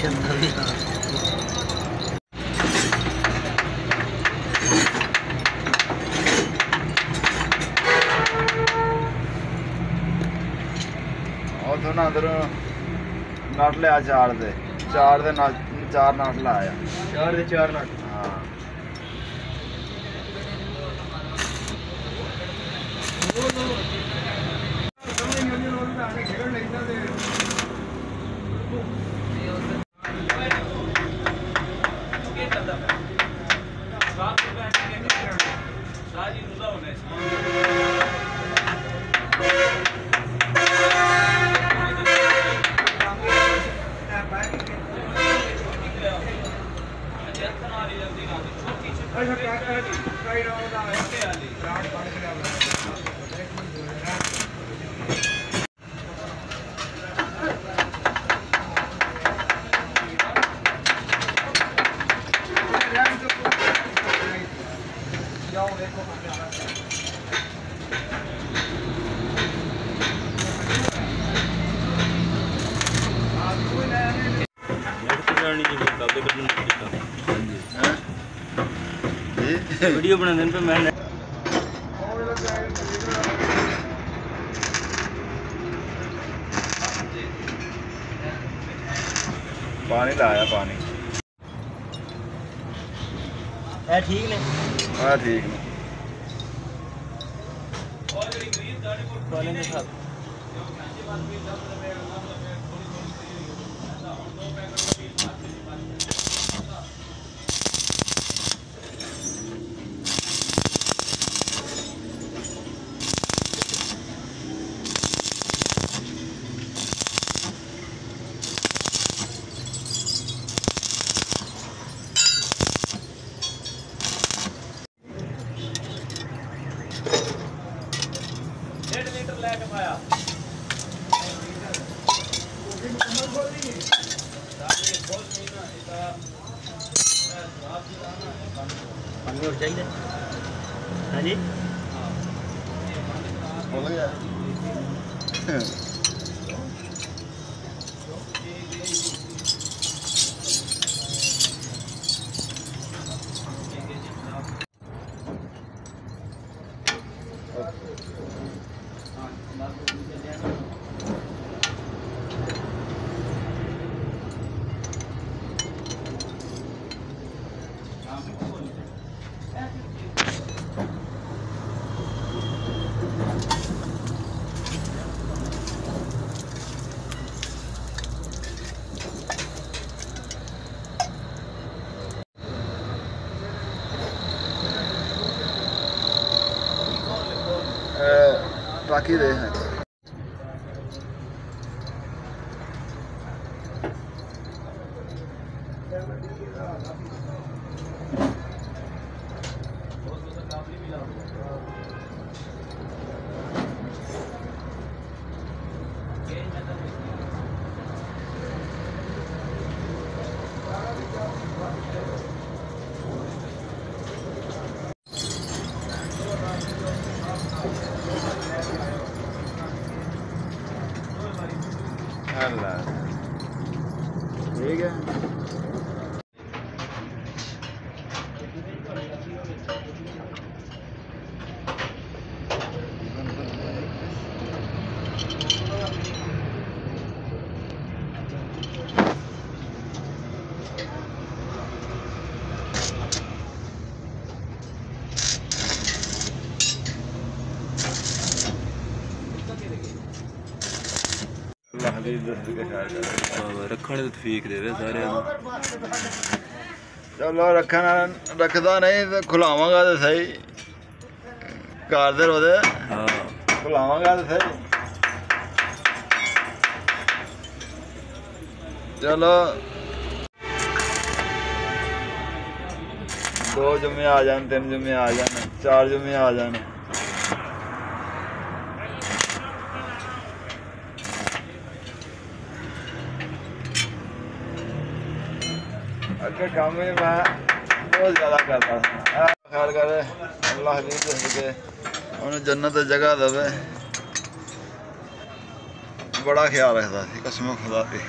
उतो ना अंदर नट लिया चार दे चार नट लाया चार नट। हाँ वीडियो बनाने पे मैं पानी लाया पानी है ठीक ने। हाँ ठीक ने। चाहिए हाँ जी हो गया। बाकी दे हैं ठीक है। रखने तो ठीक दे सारे चलो रखदा नहीं तो खुलावांगा तो सही घर दे रोदे खुलावांगा तो सही। चलो 2 जुम्मे आ जान 3 जुम्मे आ जान 4 जुम्मे आ जान। अगर काम में मैं बहुत ज़्यादा करता था। ख्याल करे अल्लाह हबीब के उन्हें जन्नत जगह दे बड़ा ख्याल रखता कसम खुदा की।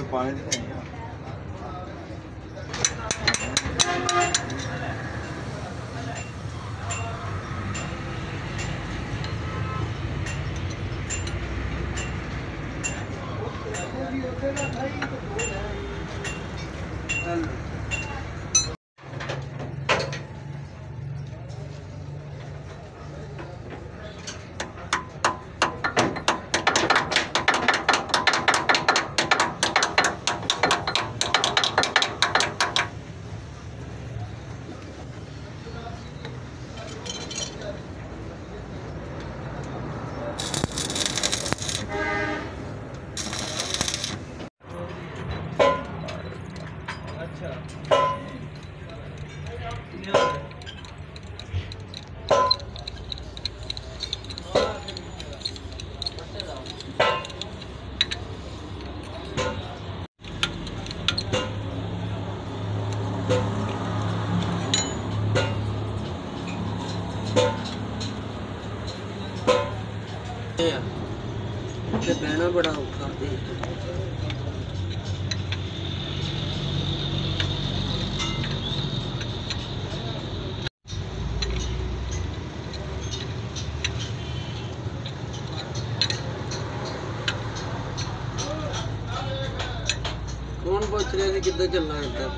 पानी नहीं है बहना बड़ा औखा कौन पूछ रहे थे कितना चलना है इधर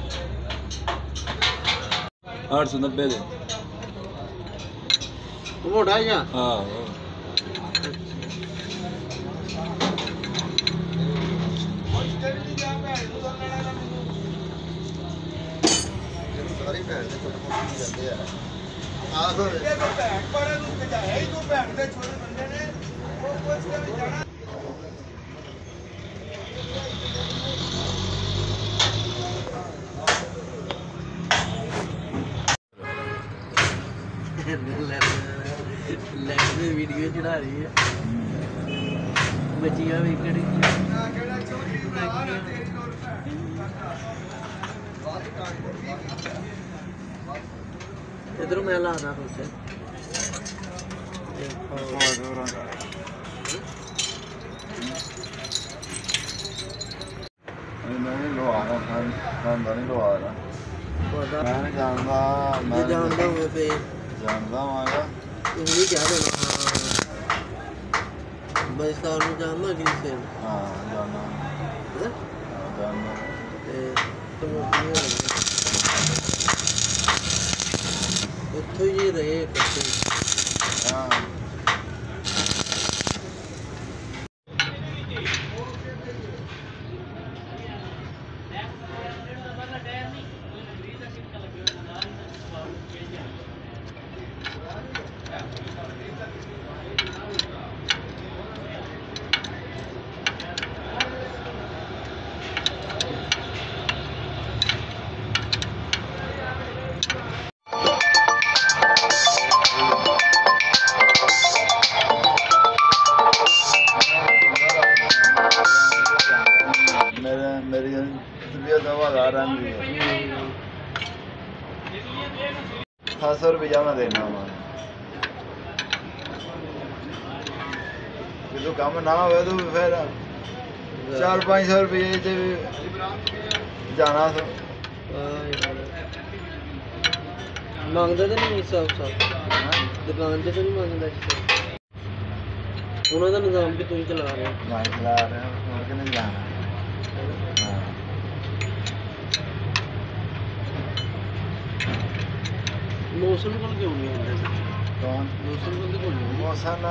890 दे मोटा है क्या हाँ सारी भैन से छोटे मोटे जाते हैं आखो ये तो भैन पर ਨੂੰ ਭਜਾਇਆ ਹੀ ਤੂੰ ਭੈਨ ਦੇ ਛੋਟੇ ਬੰਦੇ ਨੇ ਉਹ ਕੁਝ ਕੇ ਵੀ ਜਾਣਾ लाइव में वीडियो चढ़ा रही है बचिया भी कड़ी इधर मैं ला रहा हूँ नहीं लो आ रहा खानदानी नहीं लो आ रहा मैं जानता मैं जानता हूँ वैसे जानता हूँ आया उंगली क्या देना बस साल में जानना कि से हाँ जानना है जानना तो तो ये रहे करते हाँ मेरी तबीयत हवादार रही है 700 रुपया मैं देना वा जो कम ना हो तो फिर 400-500 रुपये जाना तो मांगता तो नहीं सब दुकान से तो नहीं मांगता उन्होंने निजाम भी तुम चला रहे हो मैं चला रहा हूँ और कि नहीं जाना मौसम को क्यों नहीं होता कौन मौसम को क्यों नहीं मौसम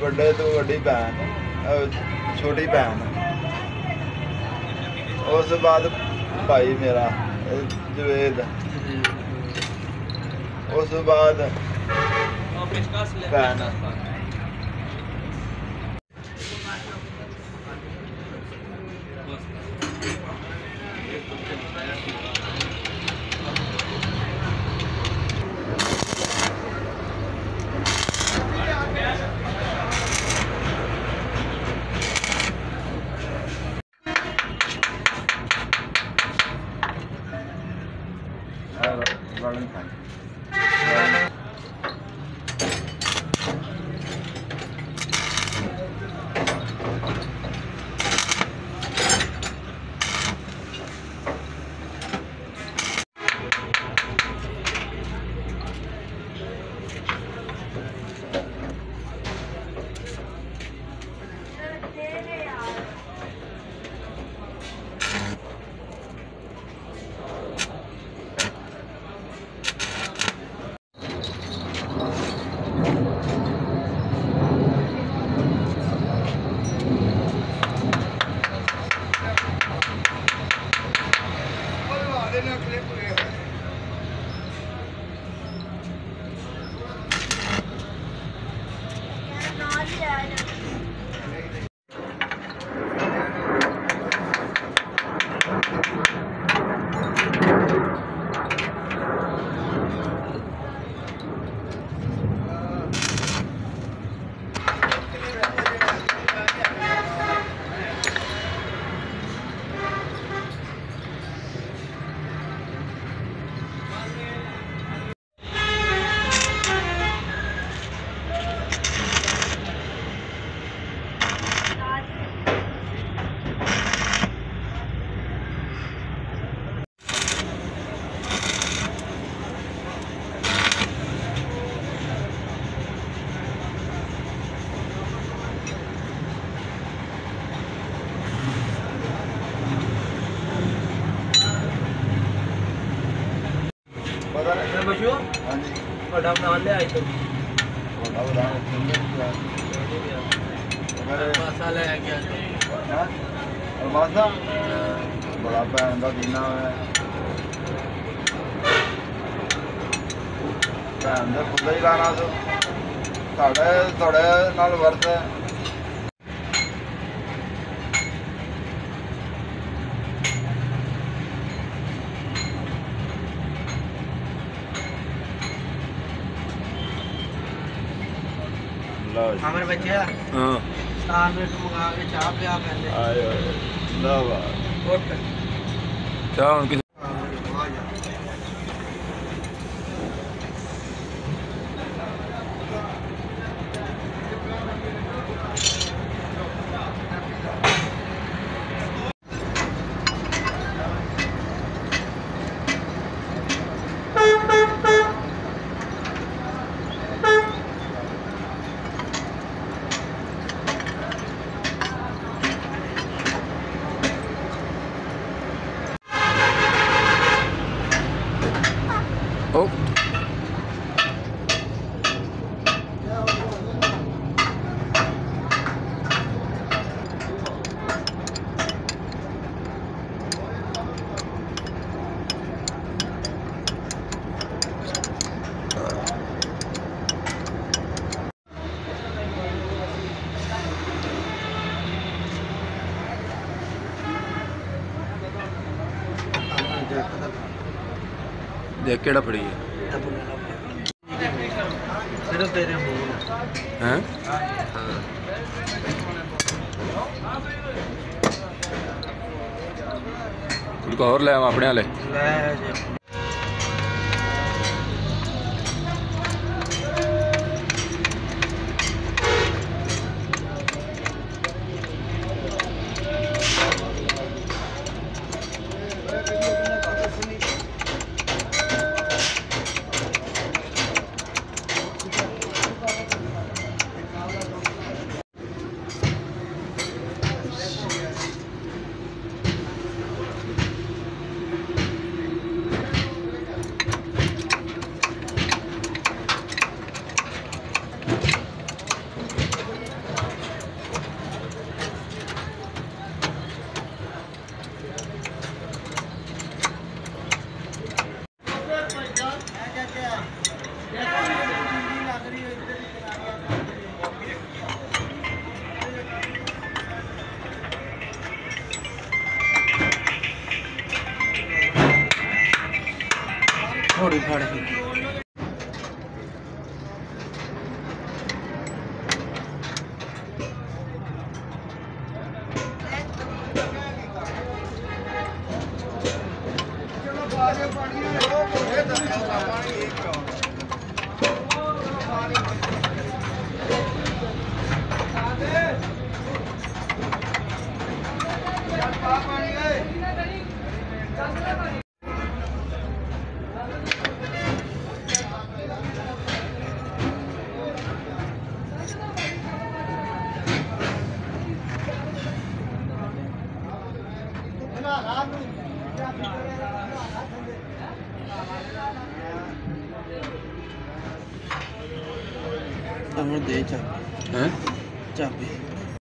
बड़े तो बड़ी भैन छोटी भैन उस बाद भाई मेरा जवेद, उस बाद भैन। बड़ा बना ले आई तो पासा ले गया और पासा बड़ा भैन का दीना है भैन दे खुद ही लाना तो थोड़े नाल वर्त है। हमारे बच्चे हाँ स्टार में मंगा के चाह पिया पहले आयो ला क्या उनकी देख केड़ा फड़ी है सिर्फ तेरे हैं उनको और ले हम अपने वाले थोड़ी फाड़ दे चाबी।